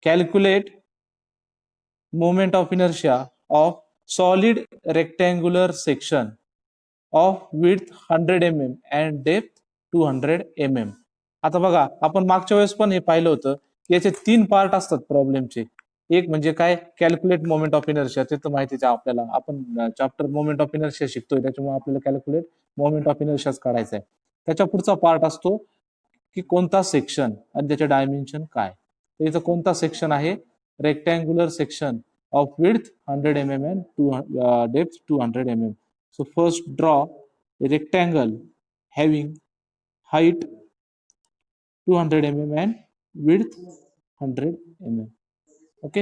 Calculate moment of inertia of solid rectangular section of width 100 mm and depth 200 mm. आता बघा, आपण मागच्या वेळेस पण हे पाहिलं होतं की याचे 3 पार्ट असतात प्रॉब्लेमचे. एक म्हणजे काय, कॅल्क्युलेट मोमेंट ऑफ इनर्शिया, ते तर माहितीच आहे आपल्याला. आपण चॅप्टर मोमेंट ऑफ इनर्शिया शिकतोय, त्याच्यामुळे आपल्याला कॅल्क्युलेट मोमेंट ऑफ इनर्शियाच काढायचा आहे. त्याच्या पुढचा पार्ट असतो की कोणता सेक्शन आणि त्याचे डायमेन्शन काय. तर इथं कोणता सेक्शन आहे, rectangular section of width 100 mm and depth 200 mm. So first draw a rectangle having height 200 mm and width 100 mm. Okay.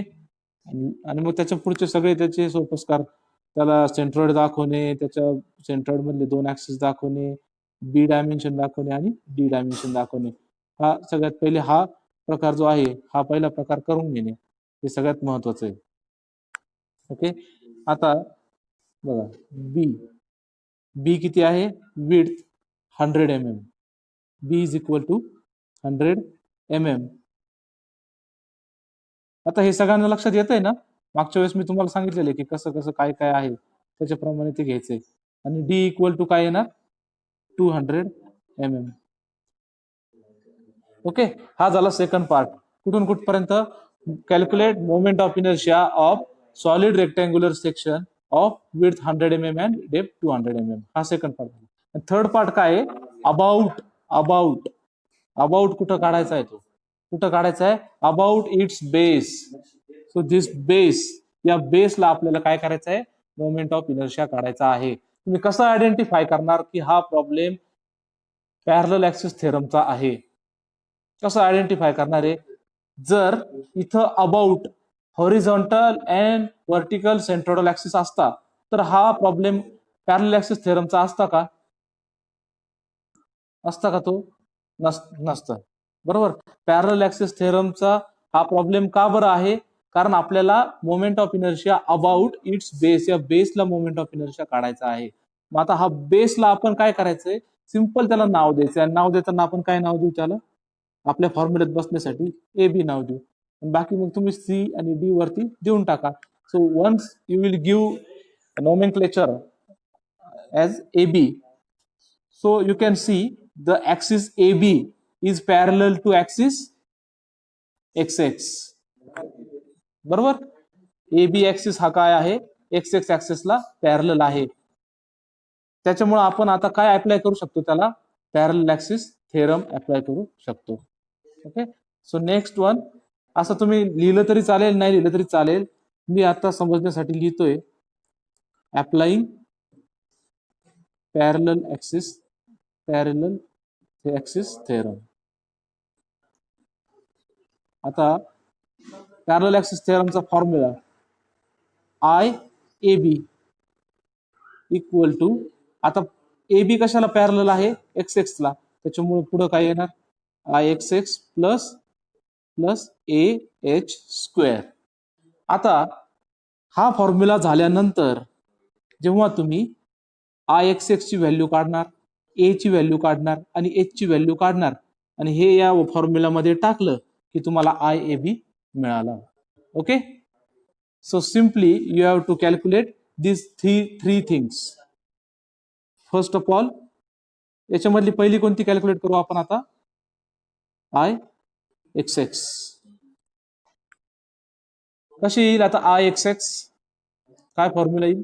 आणि मग त्याच्या पुढचे सगळे त्याचे सोपस्कार, त्याला सेंट्रॉइड दाखवणे, त्याच्या सेंट्रॉइड मधले 2 ऍक्सिस दाखवणे, बी डायमेन्शन दाखवणे आणि डी डायमेन्शन दाखवणे. हा सगळ्यात पहिले हा प्रकार जो आहे, हा पहिला प्रकार करून घेणे हे सगळ्यात महत्वाचं आहे. ओके. आता बघा, बी किती आहे, width 100 mm. B is equal to 100 mm. आता हे सगळ्यांना लक्षात येत आहे ना, मागच्या वेळेस मी तुम्हाला सांगितलेलं की कसं कसं काय काय आहे त्याच्याप्रमाणे ते घ्यायचंय. आणि डी इक्वल टू काय येणार, 200 mm. ओके. हा झाला सेकंड पार्ट. कुठून कुठपर्यंत, calculate moment of inertia of solid rectangular section of width 100 mm and depth 200 mm. हा सेकंड पार्ट. थर्ड पार्ट काय आहे, अबाउट. अबाउट कुठं काढायचा आहे, तो कुठं काढायचा आहे, about it's base. So this base, या बेसला आपल्याला काय करायचं आहे, मोमेंट ऑफ इनर्शिया काढायचा आहे. तुम्ही कसं आयडेंटिफाय करणार की हा प्रॉब्लेम पॅरलल ऍक्सिस थेरमचा आहे, कसं आयडेंटिफाय करणार आहे, जर इथं about horizontal and vertical centroidal axis असता तर हा प्रॉब्लेम पॅरलल ऍक्सिस थेरमचा असता का, असता का तो, नसतं. बरोबर. पॅरलल ऍक्सिस थेरमचा हा प्रॉब्लेम का बरं आहे, कारण आपल्याला moment of inertia about it's base, या बेसला मोमेंट ऑफ इनर्शिया काढायचा आहे. मग आता हा बेसला आपण काय करायचंय, सिंपल त्याला नाव द्यायचं. आणि नाव देताना आपण काय नाव देऊ, त्याला आपल्या फॉर्म्युल्यात बसण्यासाठी ए बी नाव देऊ. बाकी मग तुम्ही सी आणि डी वरती देऊन टाका. So once you will give nomenclature as AB, so you can see the axis AB is parallel to axis XX. बरोबर. AB ऍक्सिस हा काय आहे, XX ऍक्सिसला पॅरलल आहे. त्याच्यामुळे आपण आता काय अप्लाय करू शकतो, त्याला पॅरलल ऍक्सिस थेरम अप्लाय करू शकतो. ओके. सो नेक्स्ट वन, असं तुम्ही लिहिलं तरी चालेल, नाही लिहिलं तरी चालेल, मी आता समजण्यासाठी लिहितोय, अप्लाइंग पॅरलल ऍक्सिस थेरम. आता पॅरलल ऍक्सिस थेरमचा formula I A B equal to, आता ए बी कशाला पॅरलल आहे, एक्स एक्स ला, त्याच्यामुळे पुढे काय येणार, I x x plus plus A H square. आता हा फॉर्म्युला झाल्यानंतर जेव्हा तुम्ही आय एक्स एक्स ची व्हॅल्यू काढणार, ए ची व्हॅल्यू काढणार आणि एच ची व्हॅल्यू काढणार, आणि हे या फॉर्म्युलामध्ये टाकलं की तुम्हाला आय ए बी मिळाला. Okay. So simply you have to calculate this three things. First of all, याच्यामधली पहिली कोणती कॅल्क्युलेट करू आपण आता, आय एक्स एक्स. कशी येईल आता आय एक्स एक्स, काय फॉर्म्युला येईल,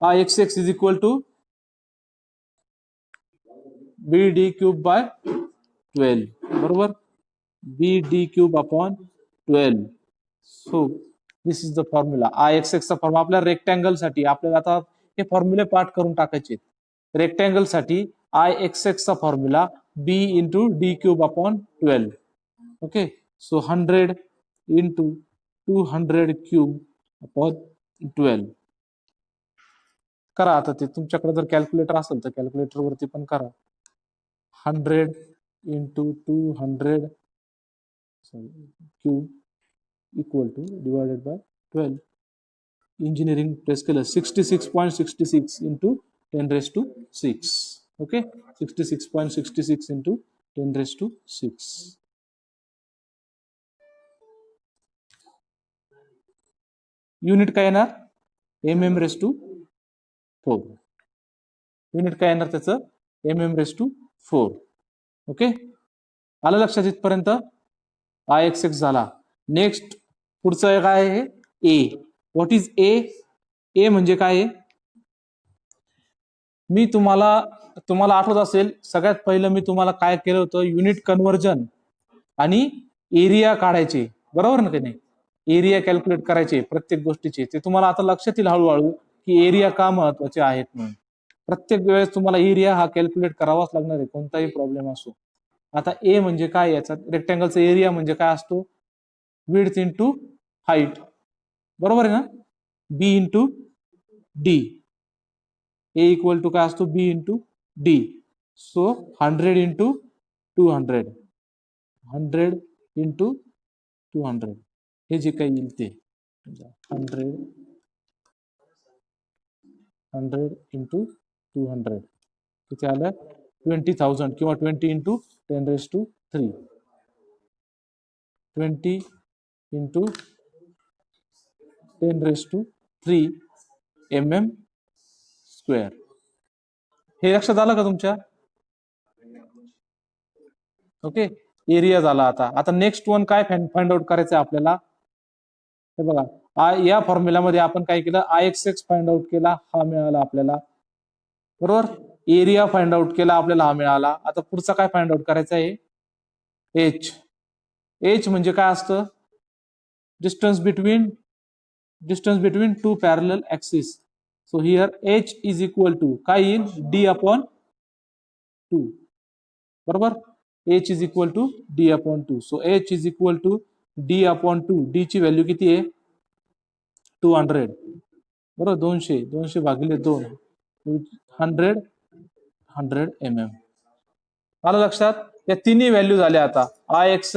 I x x is equal to b d cube by 12. बरोबर. B d cube upon 12. So this is the formula. I x x चा फॉर्म्युला आपल्या रेक्टँगल साठी, आपल्याला आता हे फॉर्म्युले पाठ करून टाकायचे. रेक्टँगल साठी आय एक्स एक्स चा formula b into d cube upon 12. Okay. So 100 into 200 cube upon 12. करा आता ते, तुमच्याकडे जर कॅल्क्युलेटर असेल तर कॅल्क्युलेटर वरती पण करा. 100 into 200 cube equal to divided bye 12. Engineering press केलं, 66.66 इंटू 10⁻⁶. ओके. 66.66 इंटू 10⁶. युनिट काय येणार mm⁴. युनिट काय येणार त्याचं mm⁴. ओके, आलं लक्षात इथपर्यंत. Ix झाला. नेक्स्ट पुढचं काय आहे ए. What is a? ए म्हणजे काय आहे? मी तुम्हाला आठवत असेल, सगळ्यात पहिलं मी तुम्हाला काय केलं होतं, युनिट कन्व्हर्जन आणि एरिया काढायचे, बरोबर ना? की नाही, एरिया कॅल्क्युलेट करायचे प्रत्येक गोष्टीचे. ते तुम्हाला आता लक्षात येईल हळूहळू की एरिया का महत्वाचे आहेत म्हणून. प्रत्येक वेळेस तुम्हाला एरिया हा कॅल्क्युलेट करावाच लागणार आहे, कोणताही प्रॉब्लेम असो. आता ए म्हणजे काय, याचा रेक्टँगलचा एरिया म्हणजे काय असतो, विड्थ इंटू हाईट, बरोबर आहे ना? B into d. A equal to काय असतो, b into d. So 100 into 200, 100 into 200, हे जे काही येईल ते 100 इंटू 200 किती आलं, 20,000 किंवा 20 इंटू 10⁻³ 20 इंटू 10⁻³ mm². हे लक्षात आलं का तुमच्या? ओके, एरिया झाला. आता नेक्स्ट वन काय फाइंड आउट करायचं आहे आपल्याला, हे बघा, या फॉर्म्युलामध्ये आपण काय केलं, Ix फाइंड आउट केला, हा मिळाला आपल्याला, बरोबर. एरिया फाइंड आउट केला, आपल्याला हा मिळाला. आता पुढचा काय फाइंड आउट करायचा आहे, एच. एच म्हणजे काय असतं, distance between two parallel axis. So here H is equal to काय येईल, d/2, बरोबर. H is equal to d/2. So H is equal to d/2. D ची व्हॅल्यू किती आहे, 200, बरोबर. 200 भागिले 2, 100 mm. आलं लक्षात? या तिन्ही व्हॅल्यू झाल्या. आता Ix,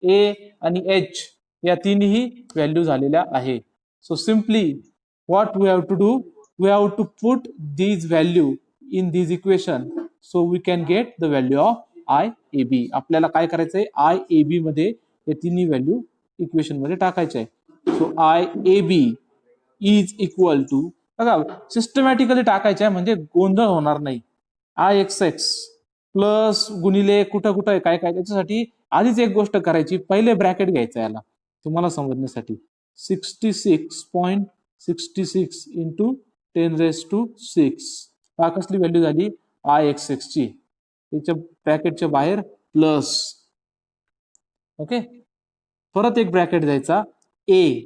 ए आणि एच या तिन्ही व्हॅल्यू झालेल्या आहे. So simply what we have to do, we have to put these value in this equation so we can get the value of IAB. आपल्याला काय करायचंय, IAB मध्ये हे तिन्ही व्हॅल्यू इक्वेशन मध्ये टाकायचे आहे. So IAB is equal to, बघा सिस्टमॅटिकली टाकायचे आहे म्हणजे गोंधळ होणार नाही. Ix प्लस गुणिले कुठं कुठं काय काय, त्याच्यासाठी आधीच एक गोष्ट करायची, पहिले ब्रॅकेट घ्यायचा याला तुम्हाला समजण्यासाठी. 66.66 इंटू 10⁻⁶. हा कसली व्हॅल्यू झाली, Ix ची. त्याच्या ब्रॅकेटच्या बाहेर प्लस, ओके. परत एक ब्रॅकेट द्यायचा, ए.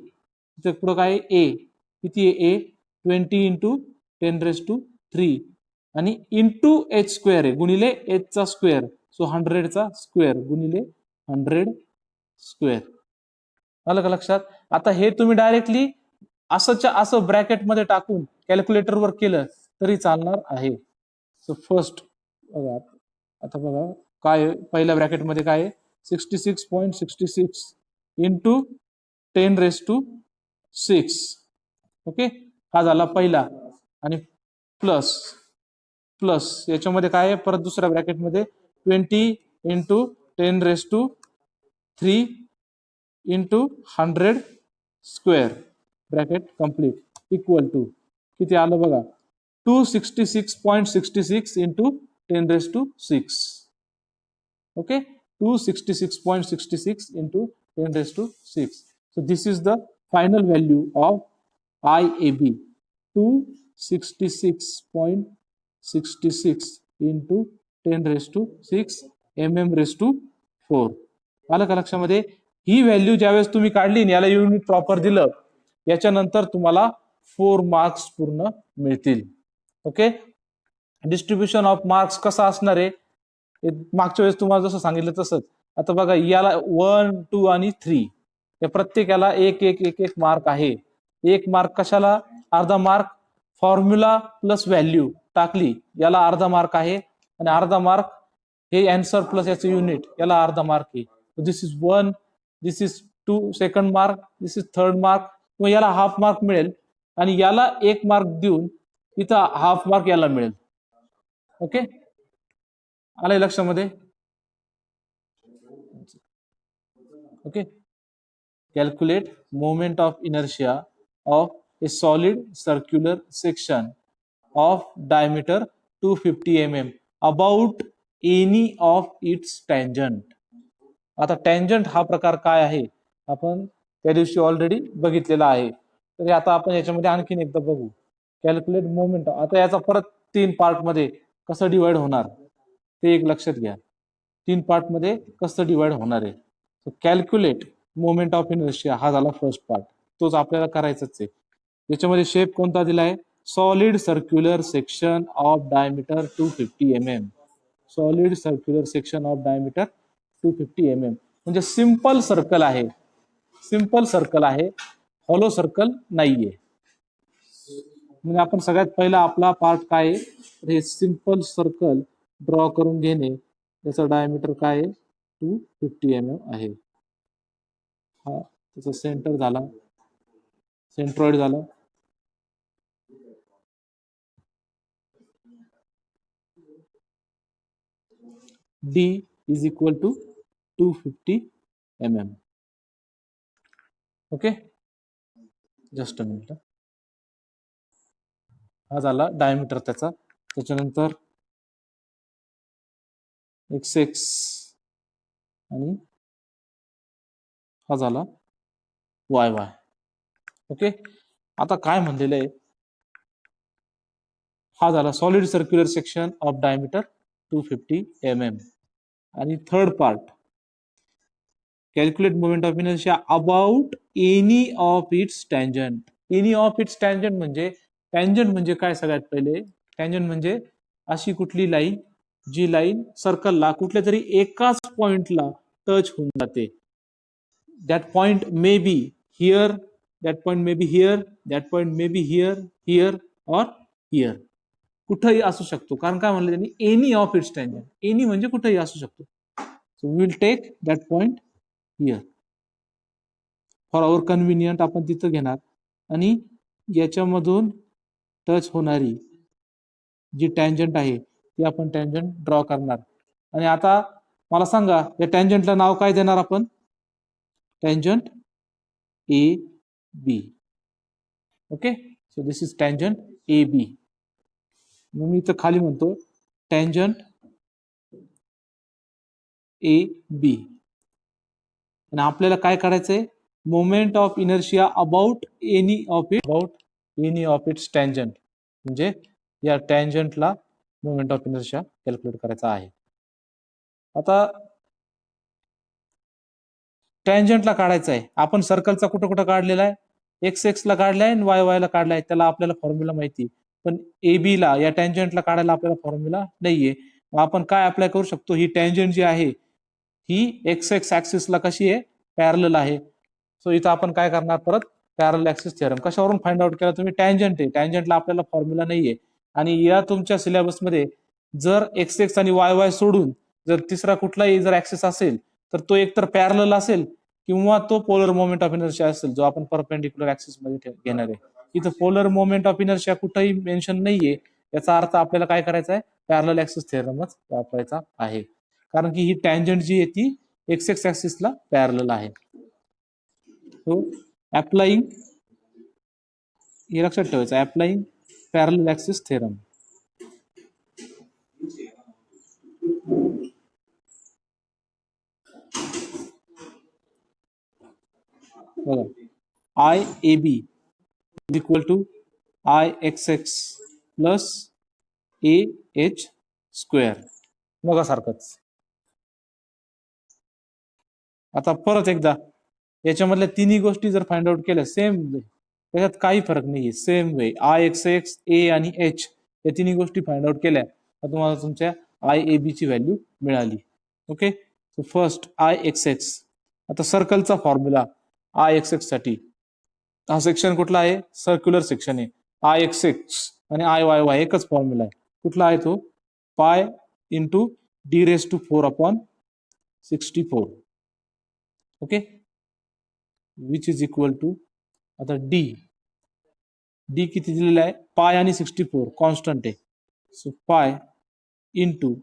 पुढे काय, ए किती आहे, ए 20 इंटू 10⁻³ आणि इंटू h² आहे, गुणिले h चा स्क्वेअर. सो 100 चा स्क्वेअर गुणिले 100². आलं का लक्षात? आता हे तुम्ही डायरेक्टली असं ब्रॅकेट मध्ये टाकून कॅल्क्युलेटरवर केलं तरी चालणार आहे. सो फर्स्ट बघा, आता बघा काय पहिल्या ब्रॅकेट मध्ये काय आहे, 66.66 इंटू 10⁻⁶. ओके, हा झाला पहिला. आणि प्लस याच्यामध्ये काय आहे, परत दुसऱ्या ब्रॅकेटमध्ये 20 into 10⁻³ into 100² bracket complete equal to किती आलं बघा, 266.66 into 10⁻⁶. Okay, 266.66 into 10⁻⁶. So this is the final value of IAB, 266.66 into 10⁻⁶ mm⁴. आलं का लक्षामध्ये? ही व्हॅल्यू ज्यावेळेस तुम्ही काढली, याला युनिट प्रॉपर दिलं, याच्यानंतर तुम्हाला 4 मार्क्स पूर्ण मिळतील. ओके, डिस्ट्रीब्युशन ऑफ मार्क्स कसा असणार आहे, मागच्या वेळेस तुम्हाला जसं सांगितलं तसंच. आता बघा, याला 1, 2 आणि 3 या प्रत्येकाला एक एक एक एक मार्क आहे. एक मार्क कशाला, अर्धा मार्क फॉर्म्युला प्लस व्हॅल्यू टाकली, याला अर्धा मार्क आहे. आणि अर्धा मार्क हे आन्सर प्लस याचं युनिट, याला अर्धा मार्क आहे. This is 1, this is 2 second mark, this is third mark. किंवा याला हाफ मार्क मिळेल आणि याला 1 मार्क देऊन इथं हाफ मार्क याला मिळेल. ओके, आलंय लक्षामध्ये? Okay, calculate moment of inertia of a solid circular section of diameter 250 mm about any of its tangent. आता टँजंट हा प्रकार काय आहे आपण त्या दिवशी ऑलरेडी बघितलेला आहे. तरी आता आपण याच्यामध्ये आणखीन एकदा बघू. Calculate moment. आता याचा परत 3 पार्ट मध्ये कसं डिवाइड होणार ते एक लक्षात घ्या. 3 पार्ट मध्ये कसं डिवाइड होणार आहे. कॅल्क्युलेट मोमेंट ऑफ इनर्शिया हा झाला फर्स्ट पार्ट, तोच आपल्याला करायचाच आहे. याच्यामध्ये शेप कोणता दिलाय? Solid circular section of diameter 250 mm. Solid circular section of diameter 250 mm म्हणजे सिंपल सर्कल आहे. सिंपल सर्कल आहे, हॉलो सर्कल नाहीये. म्हणजे आपण सगळ्यात पहिला आपला पार्ट काय आहे, हे सिंपल सर्कल ड्रॉ करून घेणे. त्याचा डायमीटर काय आहे? 250 mm आहे. हा त्याचा सेंटर झाला, सेंट्रॉइड झाला. D is equal to 250 mm. Okay, just a minute. हा झाला डायमीटर त्याचा. त्याच्यानंतर x आणि हा झाला y. ओके, आता काय म्हणलेलं आहे, हा झाला solid circular section of diameter 250 mm. आणि third part calculate moment of inertia about any of its tangent. Any of its tangent म्हणजे टँजंट म्हणजे काय? सगळ्यात पहिले टँजंट म्हणजे अशी कुठली लाईन जी लाईन सर्कलला कुठल्या तरी एकाच पॉइंटला टच होऊन जाते. That point may be here, that point may be here, that point may be here, here और हिअर. कुठेही असू शकतो. कारण काय म्हणलं त्यांनी? Any of its tangent. Any म्हणजे कुठेही असू शकतो. So will take that point here for our convenient. आपण तिथं घेणार आणि याच्यामधून टच होणारी जी टँजंट आहे ती आपण टँजंट ड्रॉ करणार. आणि आता मला सांगा, या टँजंटला नाव काय देणार आपण? Tangent A B. Okay, so this is tangent A B. मग मी इथं खाली म्हणतो टँजंट ए बी. आणि आपल्याला काय करायचंय? Moment of inertia about any of its tangent. म्हणजे या टँजंटला मोमेंट ऑफ इनर्शिया कॅल्क्युलेट करायचा आहे. आता टँजंटला काढायचा आहे. आपण सर्कलचा कुठं कुठं काढलेला आहे? एक्स ला काढलाय आणि वाय ला काढलाय. त्याला आपल्याला फॉर्म्युला माहिती. पण ए बी ला, या टँजंटला काढायला आपल्याला फॉर्म्युला नाहीये. मग आपण काय अप्लाय करू शकतो? ही टँजंट जी आहे ही एक्स ऍक्सिसला कशी आहे? पॅरलल आहे. सो इथं आपण काय करणार? परत पॅरलल ऍक्सिस थिअरम. कशावरून फाइंड आउट केला तुम्ही? टँजंट आहे. टँजंटला आपल्याला फॉर्म्युला नाहीये. आणि या तुमच्या सिलेबसमध्ये जर एक्स आणि वाय सोडून जर तिसरा कुठलाही जर ऍक्सिस असेल तर तो एकतर पॅरलल असेल किंवा तो पोलर मोमेंट ऑफ इनर्शिया असेल, जो आपण परपेंडिक्युलर ऍक्सिस मध्ये घेणार आहे. इथं पोलर मोमेंट ऑफ इनर्शिया कुठेही मेन्शन नाहीये. याचा अर्थ आपल्याला काय करायचा आहे? पॅरलल ऍक्सिस थिअरमच वापरायचा आहे. कारण की ही टँजंट जी आहे ती एक्स ऍक्सिसला पॅरलल आहे. सो अप्लाइंग, हे लक्षात ठेवायचं, अप्लाइंग पॅरलल ऍक्सिस थिअरम. बघा, I A B is equal to I x x plus A H square. बघा सारखंच. आता परत एकदा याच्यामधल्या तिन्ही गोष्टी जर फाइंड आउट केल्या सेम वे, त्याच्यात काही फरक नाहीये. Same way I x x, A आणि एच या तिन्ही गोष्टी फाइंड आउट केल्या तर तुम्हाला तुमच्या आय ए बी ची व्हॅल्यू मिळाली. Okay, so first I x X. आता सर्कलचा फॉर्म्युला आय एक्स एक्स साठी, हा सेक्शन कुठला आहे? सर्क्युलर सेक्शन आहे. आय एक्स एक्स आणि आय वाय वाय एकच फॉर्म्युला आहे. कुठला आहे तो? Pi into D raise to 4/64. Okay, which is equal to, आता डी किती दिलेला आहे? पाय आणि 64 कॉन्स्टंट आहे. So pi into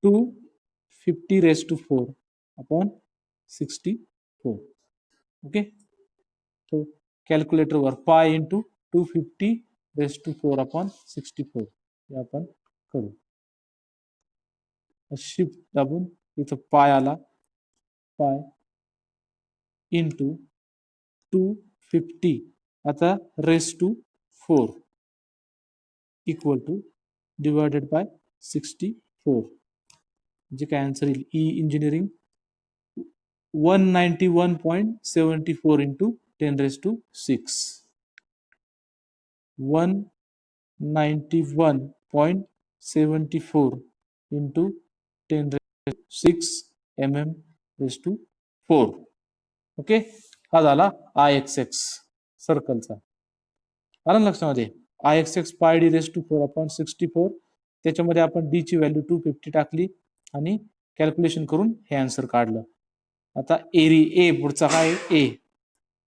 250 raise to 4 upon 64. Okay, तो कॅल्क्युलेटरवर पाय इंटू 250 रेज टू 4 अपॉन 64 हे आपण करू. शिफ्ट दाबून इथं पाय आला, पाय इंटू 250 आता raise to 4 equal to divided by 64. जे काय आन्सर येईल E engineering 191.74 into 10⁻6. 191.74 into 10⁻6 mm⁻4. Okay, हा झाला IXX सर्कलचा. आलं ना लक्षामध्ये? IXX पाय d⁻4 अपॉन 64. त्याच्यामध्ये आपण डी ची व्हॅल्यू 250 टाकली आणि कॅल्क्युलेशन करून हे आन्सर काढलं. आता ए पुढचा काय ए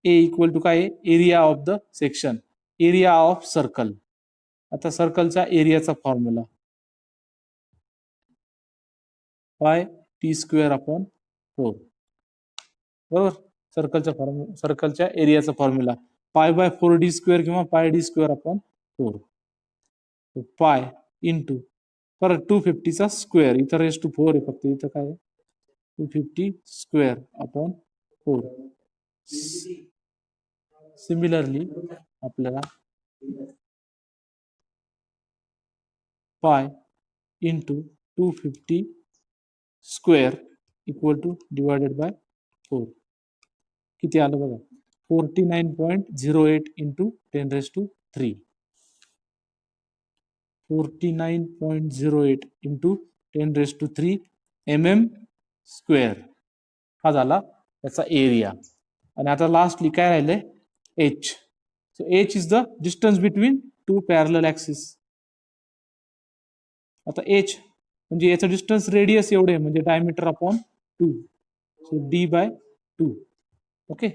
इक्वल टू काय area of the section, area of circle. आता सर्कलचा एरियाचा फॉर्म्युला पाय t² अपॉन 4. बरोबर, सर्कलच्या एरियाचा फॉर्म्युला पाय बाय 4d² किंवा पाय d² अपॉन 4. पाय इंटू परत 250चा स्क्वेअर, इथं रेज टू 4 आहे फक्त, इथं काय 250² अपॉन 4. सिमिलरली आपल्याला pi into 250² equal to divided bye 4 किती आलं बघा, 49.08 इंटू 10⁻3. 49.08 into 10⁻3 mm². हा झाला याचा एरिया. आणि आता लास्टली काय राहिलंय H. So H is the distance between two parallel axis. आता एच म्हणजे याचं डिस्टन्स रेडियस एवढे म्हणजे diameter upon 2. So d/2. Okay,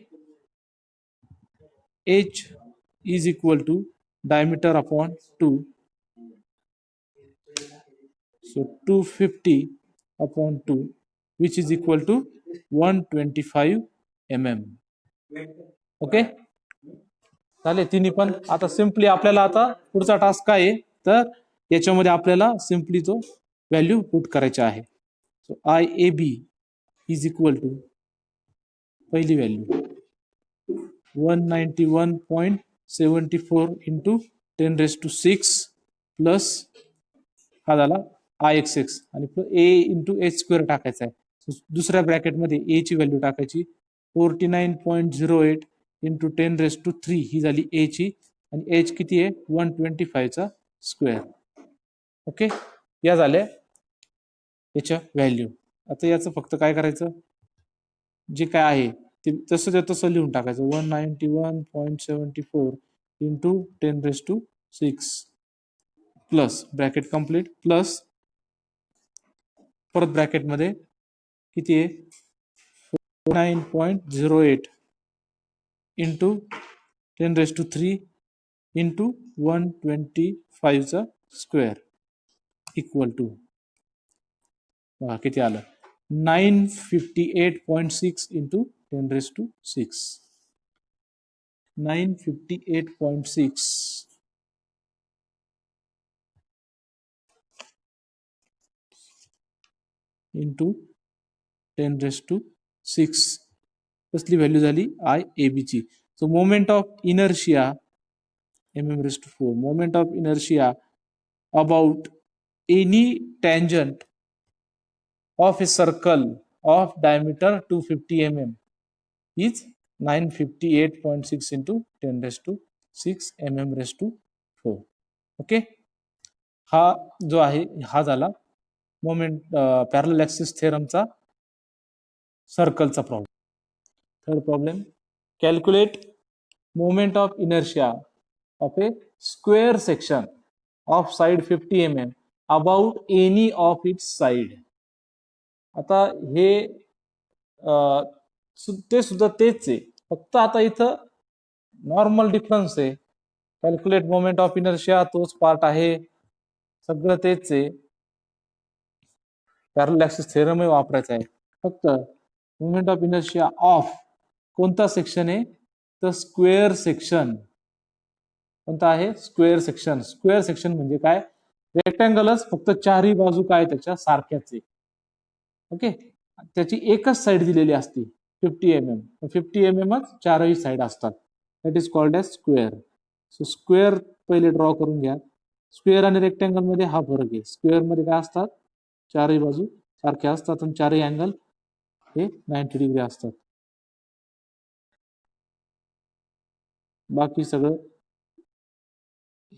H is equal to diameter upon 2. So 250 upon 2 which is equal to 125 mm. Okay, झाले तिन्ही पण. आता simply आपल्याला आता पुढचा टास्क काय आहे तर याच्यामध्ये आपल्याला सिम्पली तो व्हॅल्यू पुट करायचा आहे. So IAB is equal to पहिली व्हॅल्यू 191.74 इंटू 10⁻6 प्लस हा झाला IXX आणि ए इंटू h² टाकायचा आहे. दुसऱ्या ब्रॅकेटमध्ये ए ची व्हॅल्यू टाकायची 49.08 इंटू 10⁻3 ही झाली ए ची आणि एच किती आहे 125चा स्क्वेअर. ओके, या झाल्या याच्या व्हॅल्यू. आता याचं फक्त काय करायचं, जे काय आहे ते तसं लिहून टाकायचं 191.74 into 10⁻6 plus bracket complete plus परत ब्रॅकेटमध्ये किती आहे 49.08 इंटू 10⁻3 इंटू 125चा स्क्वेअर इक्वल टू किती आलं 958.6 इंटू 10⁻6. 958.6 इंटू 10⁻6 कसली व्हॅल्यू झाली IAB ची. So moment of inertia mm⁻4, moment of inertia about any tangent of a circle of diameter 250 mm is 958.6 into 10⁻6 mm⁻4. Okay, हा जो आहे हा झाला मोमेंट पॅरलल ऍक्सिस थेरमचा सर्कलचा problem. Third problem, calculate moment of inertia of a square section of side 50 mm about any of its side. आता हे ते सुद्धा तेच आहे, फक्त आता इथं नॉर्मल डिफरन्स आहे. कॅल्क्युलेट मोमेंट ऑफ इनर्शिया तोच पार्ट आहे, सगळं तेच आहे. पॅरलल ऍक्सिस थेरम वापरायचा आहे. फक्त मोमेंट ऑफ इनर्शिया ऑफ कोणता सेक्शन आहे तर स्क्वेअर सेक्शन. कोणता आहे स्क्वेअर सेक्शन. स्क्वेअर सेक्शन म्हणजे काय रेक्टँगलच फक्त चारही बाजू काय त्याच्या सारख्याच आहे. ओके त्याची एकच साईड दिलेली असते 50 mm 50 mmच चारही साईड असतात. That is called as square. So square पहिले ड्रॉ करून घ्या. स्क्वेअर आणि रेक्टँगल मध्ये हा फरक आहे. स्क्वेअर मध्ये काय असतात चारही बाजू सारख्या असतात आणि चारही अँगल हे 90 डिग्री असतात. बाकी सगळं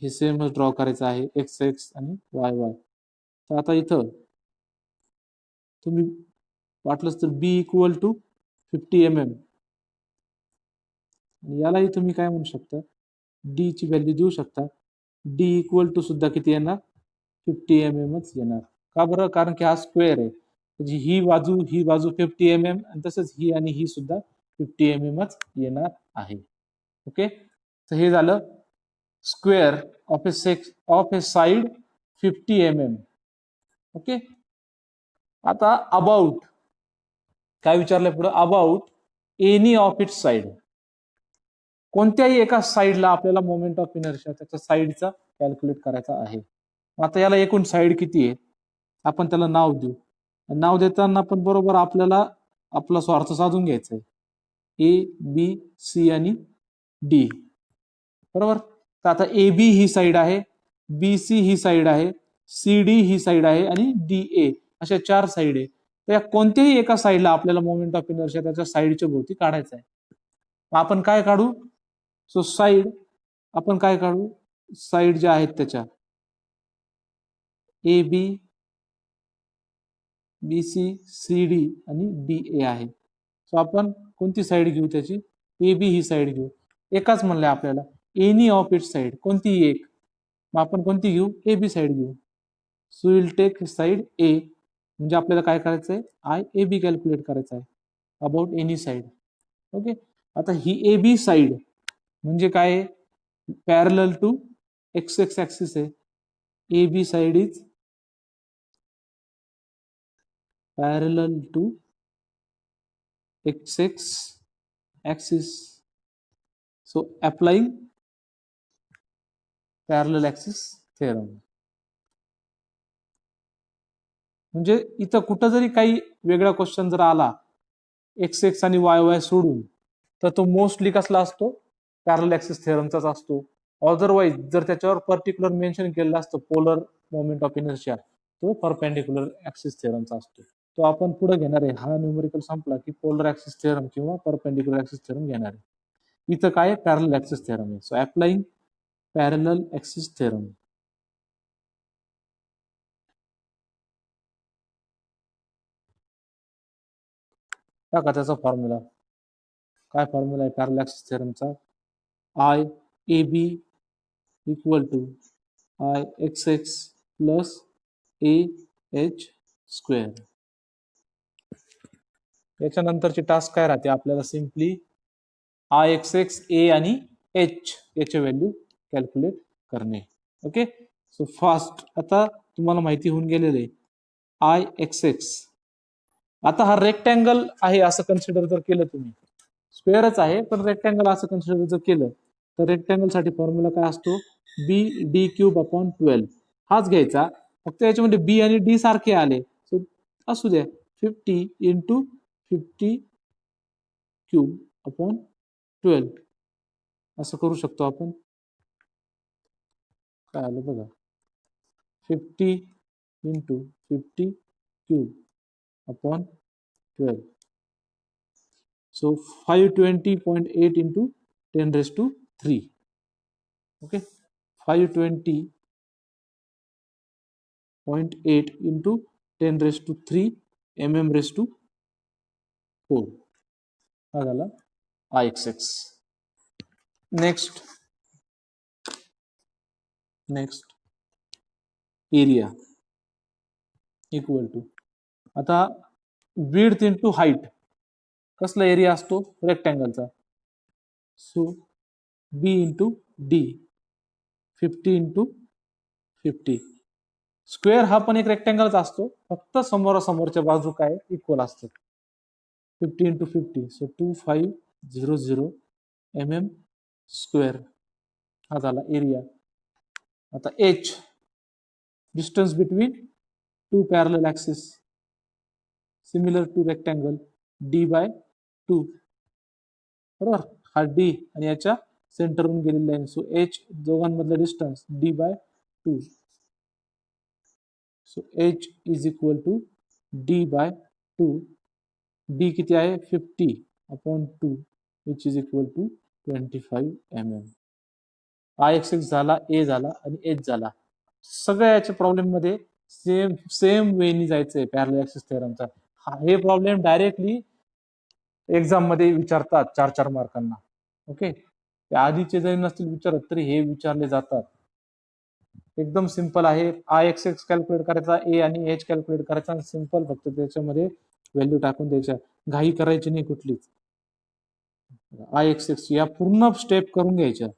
हे सेमच ड्रॉ करायचं आहे एक्स एक्स आणि वाय वाय. तर आता इथं तुम्ही वाटलंच तर बी इक्वल टू 50 mm यालाही तुम्ही काय म्हणू शकता डी ची व्हॅल्यू देऊ शकता. डी इक्वल टू सुद्धा किती येणार 50 mmच येणार. का बरं कारण की हा स्क्वेअर आहे. म्हणजे ही बाजू 50 mm आणि तसंच ही आणि ही सुद्धा 50 mmच येणार आहे. ओके तर हे झालं square of A side 50 mm. Okay आता अबाउट काय विचारलंय पुढे about any of its side. कोणत्याही एका साइडला आपल्याला मोमेंट ऑफ इनर्शिया त्याच्या साइडचा कॅल्क्युलेट करायचा आहे. आता याला एकूण साइड किती आहे आपण त्याला नाव देऊ. नाव देताना पण बरोबर आपल्याला आपला स्वार्थ साधून घ्यायचा आहे. ए बी सी आणि डी बरोबर. तर आता ए बी ही साइड आहे बी सी ही साइड आहे सी डी ही साइड आहे आणि डी ए अशा चार साइड आहे. तर या कोणत्याही एका साइडला आपल्याला मोमेंट ऑफ इनर्शिया त्याच्या साइडच्या भोवती काढायचा आहे. आपण काय काढू सो साइड आपण काय काढू साइड ज्या आहेत त्याच्या A B B C C D आणि डी ए आहे. सो आपण कोणती साइड घेऊ त्याची ए बी ही साइड घेऊ. एकाच म्हणलंय आपल्याला एनी ऑफ इट साइड कोणतीही एक. मग आपण कोणती घेऊ ए बी साइड घेऊ. सो विल टेक साइड ए म्हणजे आपल्याला काय करायचं आहे आय ए बी कॅल्क्युलेट करायचं आहे अबाउट एनी साइड. ओके आता ही ए बी साइड म्हणजे काय parallel to x x axis आहे. A B side is parallel to x x axis. So applying parallel axis theorem. म्हणजे इथं कुठं जरी काही वेगळा क्वेश्चन जर आला एक्स एक्स आणि वाय वाय सोडून तर तो मोस्टली कसला असतो पॅरलल ऍक्सिस थेरमचाच असतो. अदरवाईज जर त्याच्यावर पर्टिक्युलर मेन्शन केलेलं असतं पोलर मोमेंट ऑफ इनर्शिया तो परपेंडिक्युलर ऍक्सिस थेरमचा असतो. तो आपण पुढे घेणार आहे. हा न्यूमेरिकल संपला की पोलर ऍक्सिस थेरम किंवा परपेंडिक्युलर ऍक्सिस थेरम घेणार आहे. इथं काय पॅरलल ऍक्सिस थेरम आहे. So applying parallel axis theorem. टाका त्याचा फॉर्म्युला. काय फॉर्म्युला आहे पॅरलल ऍक्सिस थेरमचा I A B equal to I x x plus A H square. याच्यानंतरची टास्क काय राहते आपल्याला simply I x x A आणि एच याचे व्हॅल्यू कॅल्क्युलेट करणे. ओके सो फास्ट आता तुम्हाला माहिती होऊन गेलेलं आहे आय एक्स एक्स. आता हा रेक्टँगल आहे असं कन्सिडर जर केलं तुम्ही स्क्वेअरच आहे पण रेक्टँगल असं कन्सिडर जर केलं तर रेक्टँगल साठी फॉर्म्युला काय असतो बी डी क्यूब अपॉन 12 हाच घ्यायचा. फक्त याच्यामध्ये बी आणि डी सारखे आले सो असू द्या 50 इंटू 50 क्यूब अपॉन 12 असं करू शकतो आपण. काय आलं बघा 50 into 50 cube upon 12. So 520.8 into 10 raised to 3. Okay, 520.8 into 10 raised to 3 mm raised to 4. हा झाला IXX. Next area equal to आता विड्थ इंटू हाईट. कसला एरिया असतो रेक्टँगलचा so B into D 50 into 50. Square हा पण एक रेक्टँगलचा असतो फक्त समोरासमोरच्या बाजू काय इक्वल असतात. 50 into 50, so 2500 mm square हा झाला एरिया. आता h, distance between two parallel axes similar to rectangle, d by 2, बरोबर. हा d आणि याच्या सेंटरहून गेलेली लाईन, सो h दोघांमधलं distance d by 2, so h is equal to d by 2. d किती आहे 50 upon 2 which is equal to 25 mm. IXX झाला, ए झाला आणि एच झाला. सगळ्या याच्या प्रॉब्लेम मध्ये सेम सेम वेनी जायचंय पॅरलल ऍक्सिस थेरमचा. हे प्रॉब्लेम डायरेक्टली एक्झाम मध्ये विचारतात 4-4 मार्कांना. ओके, त्या आधीचे जरी नसतील विचारत तरी हे विचारले जातात. एकदम सिंपल आहे. IXX कॅल्क्युलेट करायचा, ए आणि एच कॅल्क्युलेट करायचा, सिंपल. फक्त त्याच्यामध्ये व्हॅल्यू टाकून द्यायच्या, घाई करायची नाही कुठलीच. IXX या पूर्ण स्टेप करून घ्यायच्या.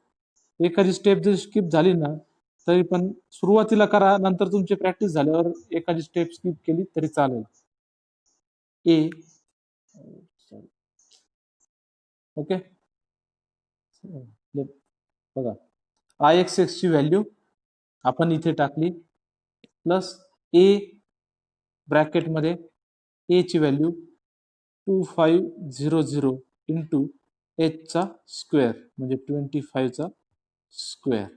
एखादी स्टेप जर स्किप झाली ना तरी पण सुरुवातीला करा, नंतर तुमची प्रॅक्टिस झाल्यावर एखादी स्टेप स्किप केली तरी चालेल. ए ओके, बघा IXX ची व्हॅल्यू आपण इथे टाकली, प्लस ए ब्रॅकेटमध्ये ए ची व्हॅल्यू 2500 इंटू एच चा स्क्वेअर म्हणजे 25 चा स्क्वेअर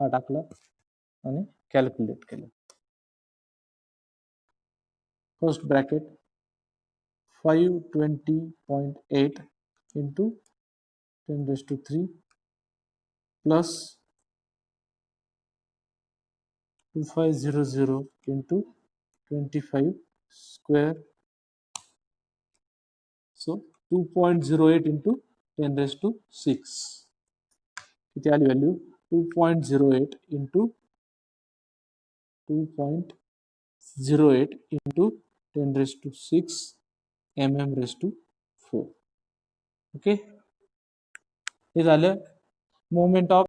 हा टाकला आणि कॅल्क्युलेट केलं. First bracket 520.8 into 10⁻³ plus 2500 into 25 square, so 2.08 into 10⁻⁶. किती आली value 2.08 into 2.08 into 10⁻⁶ mm⁻⁴. Okay, हे झालं मोमेंट ऑफ